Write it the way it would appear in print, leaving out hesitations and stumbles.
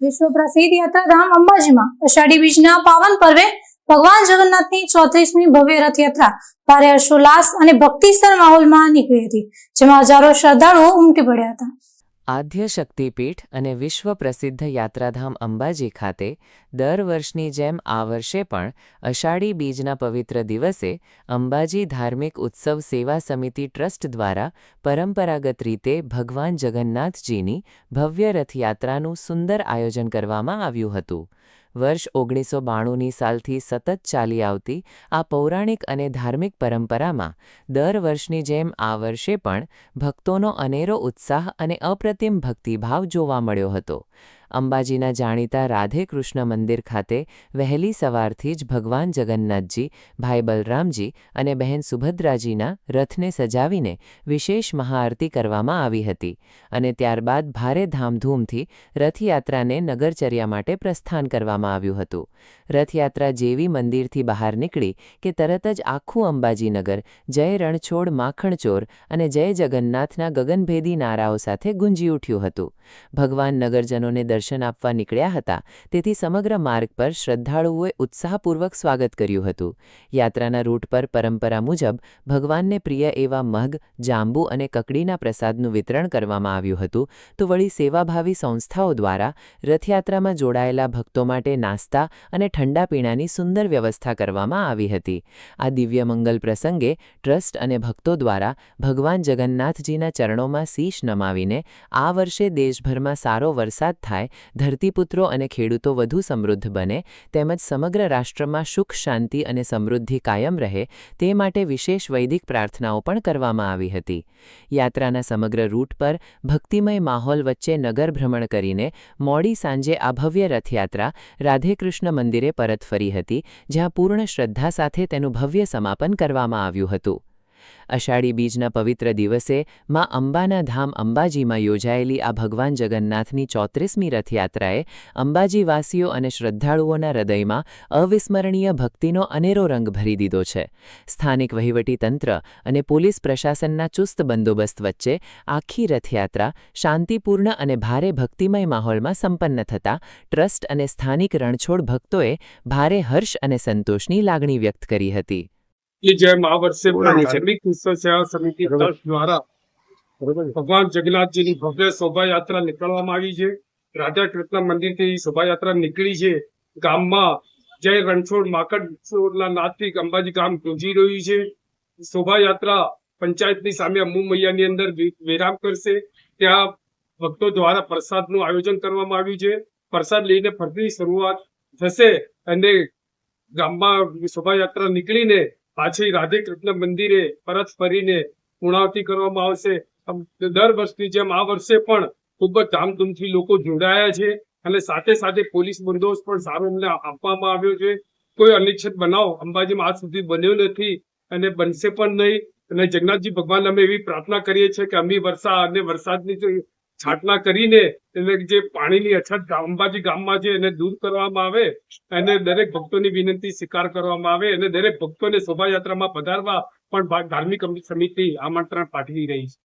વિશ્વ પ્રસિદ્ધ યાત્રાધામ અંબાજીમાં અષાઢી બીજના પાવન પર્વે ભગવાન જગન્નાથની 34મી ભવ્ય રથયાત્રા ભારે હર્ષોલ્લાસ અને ભક્તિસર માહોલમાં નીકળી હતી, જેમાં હજારો શ્રદ્ધાળુઓ ઉમટી પડ્યા હતા. આદ્ય શક્તિપીઠ અને વિશ્વ પ્રસિદ્ધ યાત્રાધામ અંબાજી ખાતે દર વર્ષની જેમ આ વર્ષે પણ અષાઢી બીજના પવિત્ર દિવસે અંબાજી ધાર્મિક ઉત્સવ સેવા સમિતિ ટ્રસ્ટ દ્વારા પરંપરાગત રીતે ભગવાન જગન્નાથજીની ભવ્ય રથયાત્રાનું સુંદર આયોજન કરવામાં આવ્યું હતું. વર્ષ 1992ની સાલથી સતત ચાલી આવતી આ પૌરાણિક અને ધાર્મિક પરંપરામાં દર વર્ષની જેમ આ વર્ષે પણ ભક્તોનો અનેરો ઉત્સાહ અને અપ્રતિમ ભક્તિભાવ જોવા મળ્યો હતો. અંબાજીના જાણીતા રાધે કૃષ્ણ મંદિર ખાતે વહેલી સવારથી જ ભગવાન જગન્નાથજી, ભાઈ બલરામજી અને બહેન સુભદ્રાજીના રથને સજાવીને વિશેષ મહાઆરતી કરવામાં આવી હતી અને ત્યારબાદ ભારે ધામધૂમથી રથયાત્રાને નગરચર્યા માટે પ્રસ્થાન કરવામાં આવ્યું હતું. રથયાત્રા જેવી મંદિરથી બહાર નીકળી કે તરત જ આખું અંબાજી નગર જય રણછોડ માખણચોર અને જય જગન્નાથના ગગનભેદી નારાઓ સાથે ગુંજી ઉઠ્યું હતું. ભગવાન નગરજનોને દર્શન આપવા નીકળ્યા હતા, તેથી સમગ્ર માર્ગ પર શ્રદ્ધાળુઓએ ઉત્સાહપૂર્વક સ્વાગત કર્યું હતું. યાત્રાના રૂટ પર પરંપરા મુજબ ભગવાનને પ્રિય એવા મગ, જાંબુ અને કકડીના પ્રસાદનું વિતરણ કરવામાં આવ્યું હતું, તો વળી સેવાભાવી સંસ્થાઓ દ્વારા રથયાત્રામાં જોડાયેલા ભક્તો માટે નાસ્તા અને ઠંડા પીણાની સુંદર વ્યવસ્થા કરવામાં આવી હતી. આ દિવ્ય મંગલ પ્રસંગે ટ્રસ્ટ અને ભક્તો દ્વારા ભગવાન જગન્નાથજીના ચરણોમાં શીશ નમાવીને આ વર્ષે દેશભરમાં સારો વરસાદ થાય, ધરતીપુત્રો અને ખેડૂતો વધુ સમૃદ્ધ બને, તેમજ સમગ્ર રાષ્ટ્રમાં સુખ, શાંતિ અને સમૃદ્ધિ કાયમ રહે તે માટે વિશેષ વૈદિક પ્રાર્થનાઓ પણ કરવામાં આવી હતી. યાત્રાના સમગ્ર રૂટ પર ભક્તિમય માહોલ વચ્ચે નગર ભ્રમણ કરીને મોડી સાંજે આ ભવ્ય રથયાત્રા રાધેકૃષ્ણ મંદિરે પરત ફરી હતી, જ્યાં પૂર્ણ શ્રદ્ધા સાથે તેનું ભવ્ય સમાપન કરવામાં આવ્યું હતું. અષાઢી બીજના પવિત્ર દિવસે માં અંબાના ધામ અંબાજીમાં યોજાયેલી આ ભગવાન જગન્નાથની 34મી રથયાત્રાએ અંબાજીવાસીઓ અને શ્રદ્ધાળુઓના હૃદયમાં અવિસ્મરણીય ભક્તિનો અનેરો રંગ ભરી દીધો છે. સ્થાનિક વહીવટીતંત્ર અને પોલીસ પ્રશાસનના ચુસ્ત બંદોબસ્ત વચ્ચે આખી રથયાત્રા શાંતિપૂર્ણ અને ભારે ભક્તિમય માહોલમાં સંપન્ન થતાં ટ્રસ્ટ અને સ્થાનિક રણછોડ ભક્તોએ ભારે હર્ષ અને સંતોષની લાગણી વ્યક્ત કરી હતી. જેમ આ વર્ષે ધાર્મિક ઉત્સવ સેવા સમિતિ ટ્રસ્ટ દ્વારા ભગવાન જગન્નાથજીની ભવ્ય શોભાયાત્રા નીકળવામાં આવી છે. રાધા કૃષ્ણ મંદિરથી શોભાયાત્રા નીકળી છે. ગામમાં જય રણછોડ માખણચોરના નાદથી અંબાજી ગામ ગુંજી રહ્યું છે. શોભાયાત્રા પંચાયતની સામે અમ્મુ મૈયાની અંદર વિરામ કરશે. ત્યાં ભક્તો દ્વારા પ્રસાદનું આયોજન કરવામાં આવ્યું છે. પ્રસાદ લઈને ફરતી શરૂઆત થશે અને ગામમાં શોભાયાત્રા નીકળીને પાછી રાધે કૃષ્ણ મંદિરે પરત ફરીને પૂર્ણાહુતિ કરવામાં આવશે. દર વર્ષની જેમ આ વર્ષે પણ ખૂબ જ ધામધૂમથી લોકો જોડાયા છે અને સાથે સાથે પોલીસ બંદોબસ્ત પણ સારો એમને આપવામાં આવ્યો છે. કોઈ અનિચ્છિત બનાવ અંબાજીમાં આજ સુધી બન્યો નથી અને બનશે પણ નહીં. અને જગન્નાથજી ભગવાન અમે એવી પ્રાર્થના કરીએ છીએ કે અમી વર્ષા અને વરસાદની છાટના કરીને એટલે જે પાણીની અછત અંબાજી ગામમાં છે એને દૂર કરવામાં આવે અને દરેક ભક્તોની વિનંતી સ્વીકાર કરવામાં આવે અને દરેક ભક્તોને શોભાયાત્રામાં પધારવા પણ ધાર્મિક સમિતિ આમંત્રણ પાઠવી રહી છે.